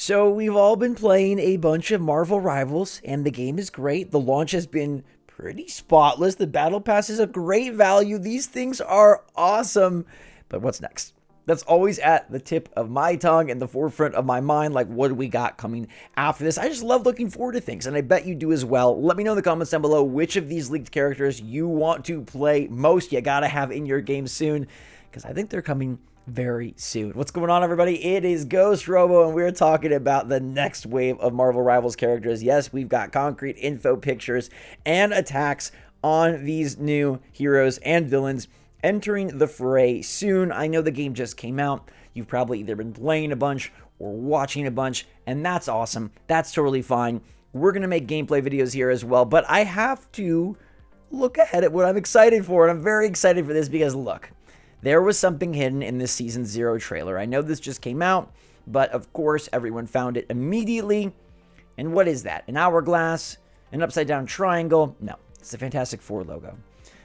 So we've all been playing a bunch of Marvel Rivals, and the game is great. The launch has been pretty spotless. The Battle Pass is a great value. These things are awesome. But what's next? That's always at the tip of my tongue and the forefront of my mind. Like, what do we got coming after this? I just love looking forward to things, and I bet you do as well. Let me know in the comments down below which of these leaked characters you want to play most. You gotta have in your game soon, because I think they're coming very soon. What's going on, everybody? It is GhostRobo, and we're talking about the next wave of Marvel Rivals characters. Yes, we've got concrete info, pictures, and attacks on these new heroes and villains entering the fray soon. I know the game just came out. You've probably either been playing a bunch or watching a bunch, and that's awesome. That's totally fine. We're going to make gameplay videos here as well, but I have to look ahead at what I'm excited for, and I'm very excited for this because, look, there was something hidden in this Season 0 trailer. I know this just came out, but of course, everyone found it immediately. And what is that? An hourglass? An upside-down triangle? No, it's the Fantastic Four logo.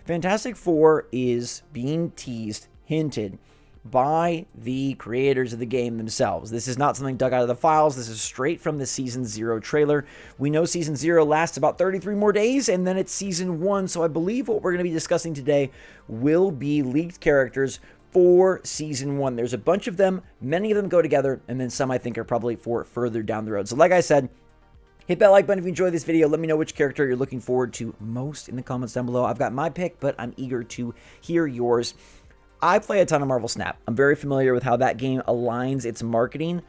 Fantastic Four is being teased, hinted, by the creators of the game themselves. This is not something dug out of the files. This is straight from the Season 0 trailer. We know Season 0 lasts about 33 more days, and then it's Season 1, so I believe what we're going to be discussing today will be leaked characters for Season 1. There's a bunch of them. Many of them go together, and then some I think are probably for further down the road. So like I said, hit that like button if you enjoyed this video. Let me know which character you're looking forward to most in the comments down below. I've got my pick, but I'm eager to hear yours. I play a ton of Marvel Snap. I'm very familiar with how that game aligns its marketing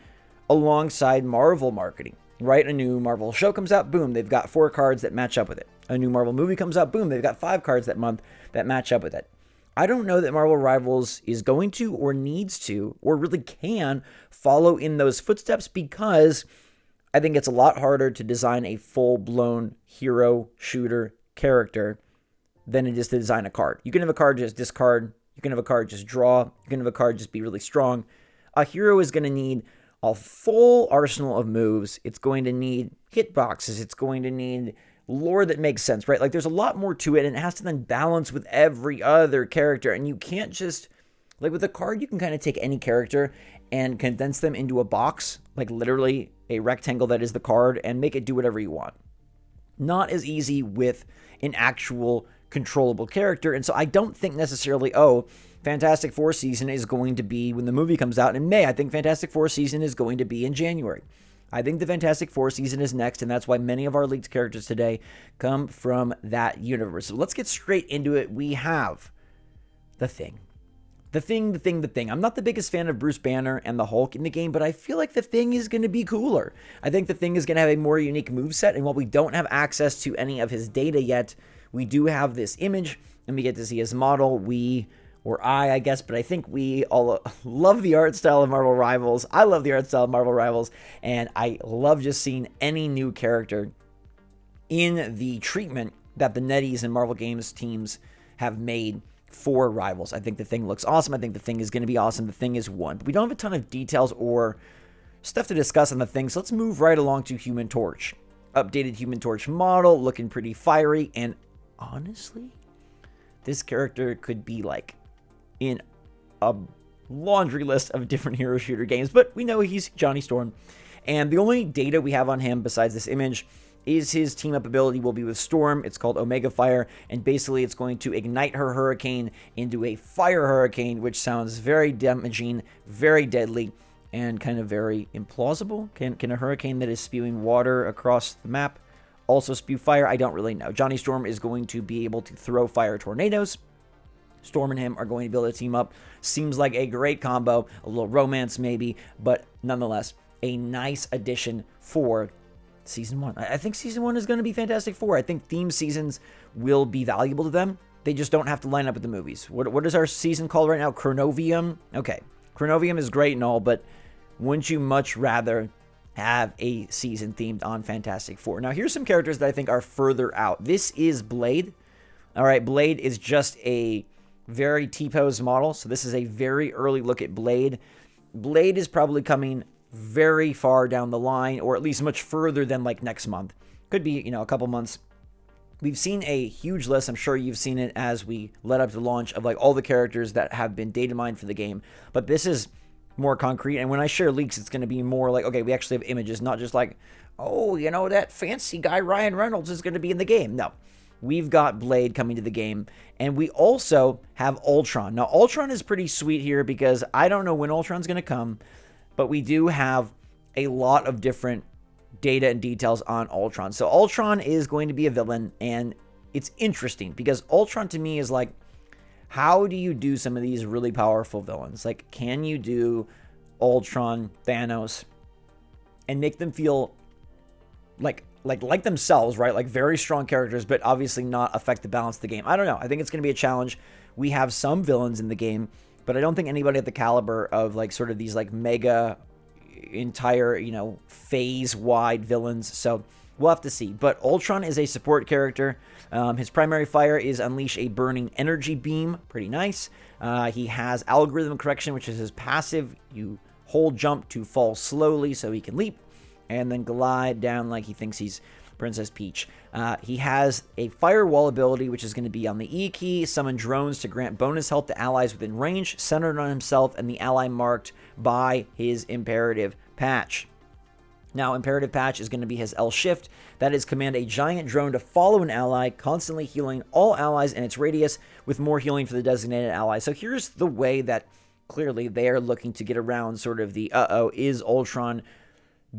alongside Marvel marketing, right? A new Marvel show comes out, boom, they've got 4 cards that match up with it. A new Marvel movie comes out, boom, they've got 5 cards that month that match up with it. I don't know that Marvel Rivals is going to or needs to or really can follow in those footsteps, because I think it's a lot harder to design a full-blown hero shooter character than it is to design a card. You can have a card just discard. You can have a card just draw. You can have a card just be really strong. A hero is going to need a full arsenal of moves. It's going to need hitboxes. It's going to need lore that makes sense, right? Like, there's a lot more to it, and it has to then balance with every other character. And you can't just, like with a card, you can kind of take any character and condense them into a box, like literally a rectangle that is the card, and make it do whatever you want. Not as easy with an actual controllable character. And so I don't think necessarily, Fantastic Four season is going to be when the movie comes out in May. I think Fantastic Four season is going to be in January. I think the Fantastic Four season is next, and that's why many of our leaked characters today come from that universe. So let's get straight into it. We have the Thing. The Thing. I'm not the biggest fan of Bruce Banner and the Hulk in the game, but I feel like the Thing is going to be cooler. I think the Thing is going to have a more unique moveset, and while we don't have access to any of his data yet, we do have this image, and we get to see his model. I guess, but I think we all love the art style of Marvel Rivals. I love the art style of Marvel Rivals, and I love just seeing any new character in the treatment that the NetEase and Marvel Games teams have made for Rivals. I think the Thing looks awesome. I think the Thing is going to be awesome. The Thing is one. But we don't have a ton of details or stuff to discuss on the Thing, so let's move right along to Human Torch. Updated Human Torch model, looking pretty fiery, and honestly, this character could be like in a laundry list of different hero shooter games, but we know he's Johnny Storm, and the only data we have on him besides this image is his team up ability will be with Storm. It's called Omega Fire, and basically it's going to ignite her hurricane into a fire hurricane, which sounds very damaging, very deadly, and kind of very implausible. Can a hurricane that is spewing water across the map also spew fire? I don't really know. Johnny Storm is going to be able to throw fire tornadoes. Storm and him are going to be able to team up. Seems like a great combo. A little romance maybe, but nonetheless, a nice addition for Season 1. I think Season 1 is going to be Fantastic Four. I think theme seasons will be valuable to them. They just don't have to line up with the movies. What is our season called right now? Chronovium? Okay. Chronovium is great and all, but wouldn't you much rather have a season themed on Fantastic Four? Now, here's some characters that I think are further out. This is Blade. All right, Blade is just a very T-pose model, so this is a very early look at Blade. Blade is probably coming very far down the line, or at least much further than like next month. Could be, a couple months. We've seen a huge list. I'm sure you've seen it as we led up to the launch of like all the characters that have been data mined for the game. But this is more concrete. And when I share leaks, it's going to be more like, okay, we actually have images, not just like, oh, that fancy guy Ryan Reynolds is going to be in the game. No, we've got Blade coming to the game, and we also have Ultron. Now, Ultron is pretty sweet here because I don't know when Ultron's going to come, but we do have a lot of different data and details on Ultron. So Ultron is going to be a villain, and it's interesting because Ultron to me is like, how do you do some of these really powerful villains? Like, can you do Ultron, Thanos, and make them feel like themselves, right? Like very strong characters, but obviously not affect the balance of the game. I don't know. I think it's going to be a challenge. We have some villains in the game, but I don't think anybody at the caliber of like sort of these like mega entire, phase-wide villains. So we'll have to see. But Ultron is a support character. His primary fire is unleash a burning energy beam. Pretty nice. He has algorithm correction, which is his passive. You hold jump to fall slowly so he can leap and then glide down like he thinks he's Princess Peach. He has a firewall ability, which is going to be on the E key. Summon drones to grant bonus health to allies within range, centered on himself and the ally marked by his imperative patch. Now, imperative patch is going to be his L shift. That is command a giant drone to follow an ally, constantly healing all allies in its radius with more healing for the designated ally. So here's the way that clearly they are looking to get around sort of the, is Ultron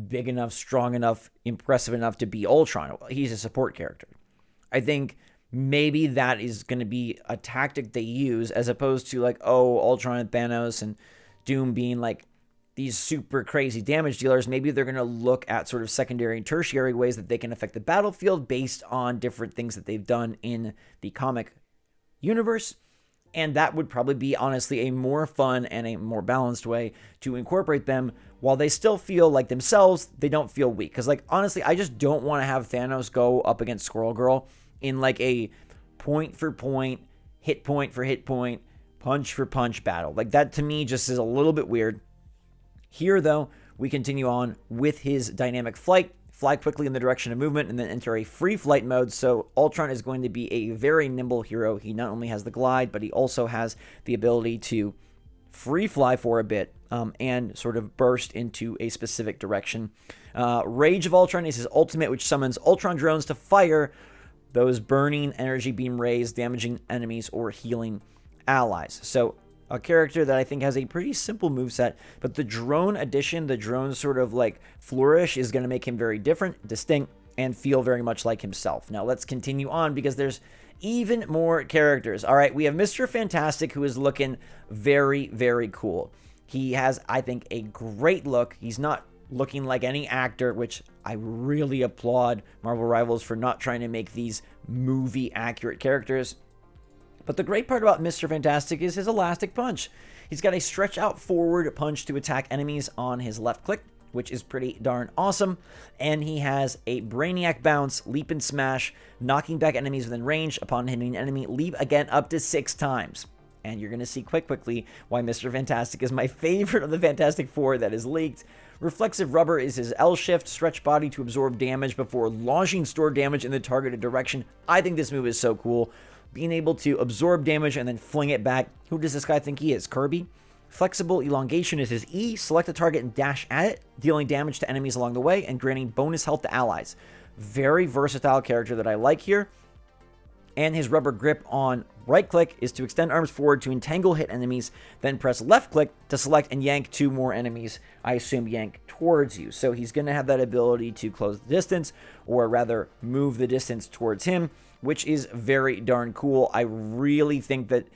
big enough, strong enough, impressive enough to be Ultron? He's a support character. I think maybe that is going to be a tactic they use as opposed to like, Ultron and Thanos and Doom being like these super crazy damage dealers. Maybe they're going to look at sort of secondary and tertiary ways that they can affect the battlefield based on different things that they've done in the comic universe. And that would probably be, honestly, a more fun and a more balanced way to incorporate them while they still feel like themselves. They don't feel weak. Because, like, honestly, I just don't want to have Thanos go up against Squirrel Girl in, like, a point for point, hit point for hit point, punch for punch battle. Like, that to me just is a little bit weird. Here, though, we continue on with his dynamic flight. Fly quickly in the direction of movement, and then enter a free flight mode. So Ultron is going to be a very nimble hero. He not only has the glide, but he also has the ability to free fly for a bit and sort of burst into a specific direction. Rage of Ultron is his ultimate, which summons Ultron drones to fire those burning energy beam rays, damaging enemies or healing allies. So a character that I think has a pretty simple moveset, but the drone addition, the drone sort of like flourish is going to make him very different, distinct, and feel very much like himself. Now let's continue on because there's even more characters. All right, we have Mr. Fantastic, who is looking very, very cool. He has, I think, a great look. He's not looking like any actor, which I really applaud Marvel Rivals for not trying to make these movie accurate characters. But the great part about Mr. Fantastic is his elastic punch. He's got a stretch out forward punch to attack enemies on his left click, which is pretty darn awesome. And he has a Brainiac bounce, leap and smash, knocking back enemies within range. Upon hitting an enemy, leap again up to 6 times. And you're going to see quite quickly why Mr. Fantastic is my favorite of the Fantastic Four that is leaked. Reflexive Rubber is his L shift, stretch body to absorb damage before launching stored damage in the targeted direction. I think this move is so cool. Being able to absorb damage and then fling it back. Who does this guy think he is? Kirby? Flexible Elongation is his E. Select a target and dash at it, dealing damage to enemies along the way and granting bonus health to allies. Very versatile character that I like here. And his Rubber Grip on right click is to extend arms forward to entangle hit enemies, then press left click to select and yank 2 more enemies, I assume yank towards you. So he's going to have that ability to close the distance, or rather move the distance towards him, which is very darn cool. I really think that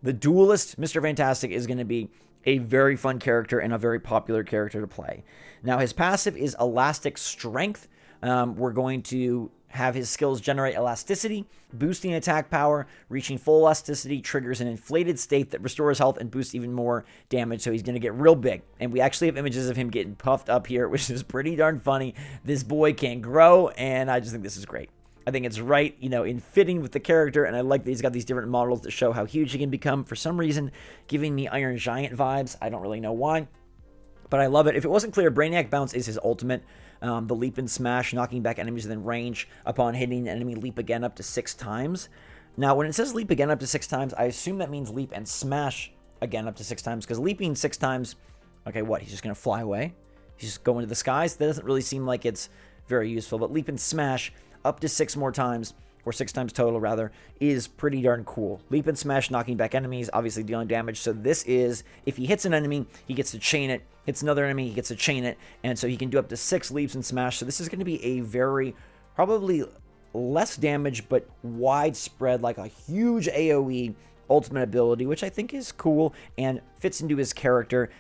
the Duelist, Mr. Fantastic, is going to be a very fun character and a very popular character to play. Now, his passive is Elastic Strength. We're going to have his skills generate elasticity, boosting attack power. Reaching full elasticity triggers an inflated state that restores health and boosts even more damage, so he's going to get real big. And we actually have images of him getting puffed up here, which is pretty darn funny. This boy can grow, and I just think this is great. I think it's right, in fitting with the character, and I like that he's got these different models that show how huge he can become. For some reason, giving me Iron Giant vibes. I don't really know why, but I love it. If it wasn't clear, Brainiac Bounce is his ultimate. The leap and smash, knocking back enemies within range. Upon hitting an enemy, leap again up to 6 times. Now, when it says leap again up to 6 times, I assume that means leap and smash again, up to 6 times, because leaping 6 times, okay, what? He's just going to fly away? He's just going to the skies? That doesn't really seem like it's very useful. But leap and smash up to 6 more times, or 6 times total rather, is pretty darn cool. Leap and smash, knocking back enemies, obviously dealing damage. So this is, if he hits an enemy, he gets to chain it. Hits another enemy, he gets to chain it. And so he can do up to 6 leaps and smash. So this is going to be a very, probably less damage, but widespread, like a huge AoE ultimate ability, which I think is cool and fits into his character.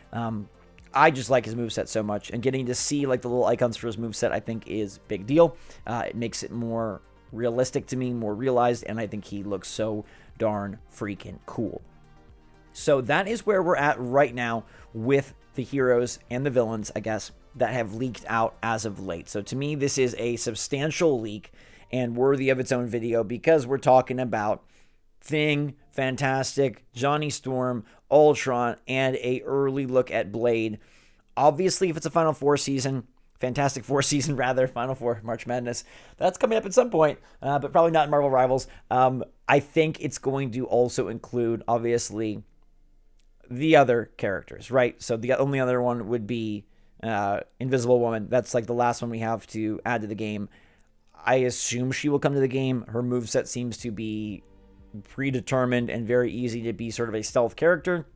I just like his moveset so much, and getting to see like the little icons for his moveset I think is big deal. It makes it more realistic to me, more realized, and I think he looks so darn freaking cool. So that is where we're at right now with the heroes and the villains, I guess, that have leaked out as of late. So to me, this is a substantial leak and worthy of its own video, because we're talking about Thing, Fantastic, Johnny Storm, Ultron, and a early look at Blade. Obviously, if it's a Final Four season, Fantastic Four season rather, Final Four, March Madness, that's coming up at some point, but probably not in Marvel Rivals. I think it's going to also include, obviously, the other characters, right? So the only other one would be Invisible Woman. That's like the last one we have to add to the game. I assume she will come to the game. Her moveset seems to be predetermined and very easy to be sort of a stealth character.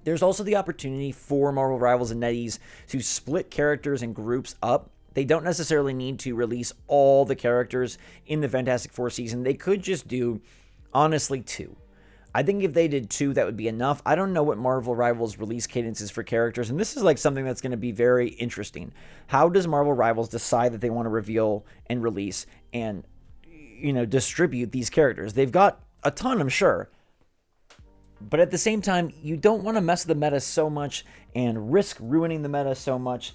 There's also the opportunity for Marvel Rivals and NetEase to split characters and groups up. They don't necessarily need to release all the characters in the Fantastic Four season. They could just do, honestly, 2. I think if they did 2, that would be enough. I don't know what Marvel Rivals release cadence is for characters, and this is like something that's going to be very interesting. How does Marvel Rivals decide that they want to reveal and release and, distribute these characters? They've got a ton, I'm sure. But at the same time, you don't want to mess with the meta so much and risk ruining the meta so much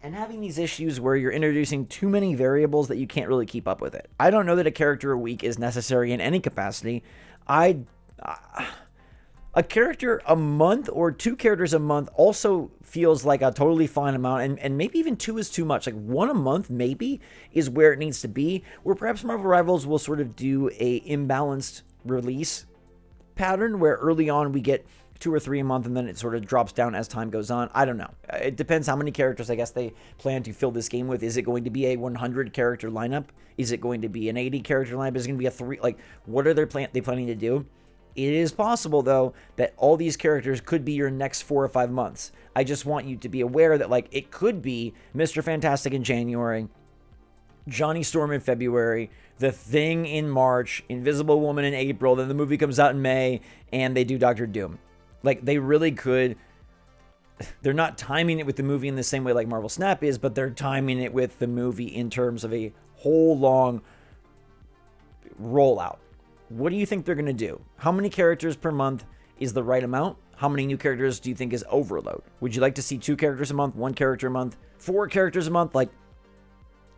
and having these issues where you're introducing too many variables that you can't really keep up with it. I don't know that a character a week is necessary in any capacity. A character a month or 2 characters a month also feels like a totally fine amount, and maybe even 2 is too much. Like 1 a month maybe is where it needs to be, where perhaps Marvel Rivals will sort of do a imbalanced release pattern where early on we get 2 or 3 a month and then it sort of drops down as time goes on. I don't know. It depends how many characters I guess they plan to fill this game with. Is it going to be a 100 character lineup? Is it going to be an 80 character lineup? Is it going to be a 3? Like, what are they planning to do? It is possible, though, that all these characters could be your next 4 or 5 months. I just want you to be aware that, like, it could be Mr. Fantastic in January, Johnny Storm in February, The Thing in March, Invisible Woman in April, then the movie comes out in May, and they do Doctor Doom. Like, they really could. They're not timing it with the movie in the same way like Marvel Snap is, but they're timing it with the movie in terms of a whole long rollout. What do you think they're going to do? How many characters per month is the right amount? How many new characters do you think is overload? Would you like to see 2 characters a month, 1 character a month, 4 characters a month? Like,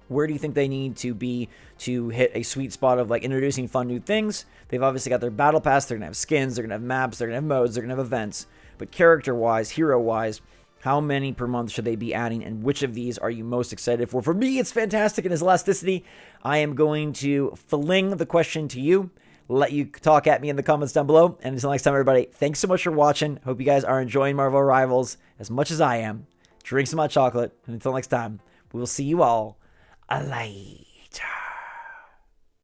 where do you think they need to be to hit a sweet spot of like introducing fun new things? They've obviously got their battle pass. They're going to have skins. They're going to have maps. They're going to have modes. They're going to have events. But character-wise, hero-wise, how many per month should they be adding, and which of these are you most excited for? For me, it's Fantastic in his elasticity. I am going to fling the question to you, let you talk at me in the comments down below. And until next time, everybody, thanks so much for watching. Hope you guys are enjoying Marvel Rivals as much as I am. Drink some hot chocolate. And until next time, we will see you all later.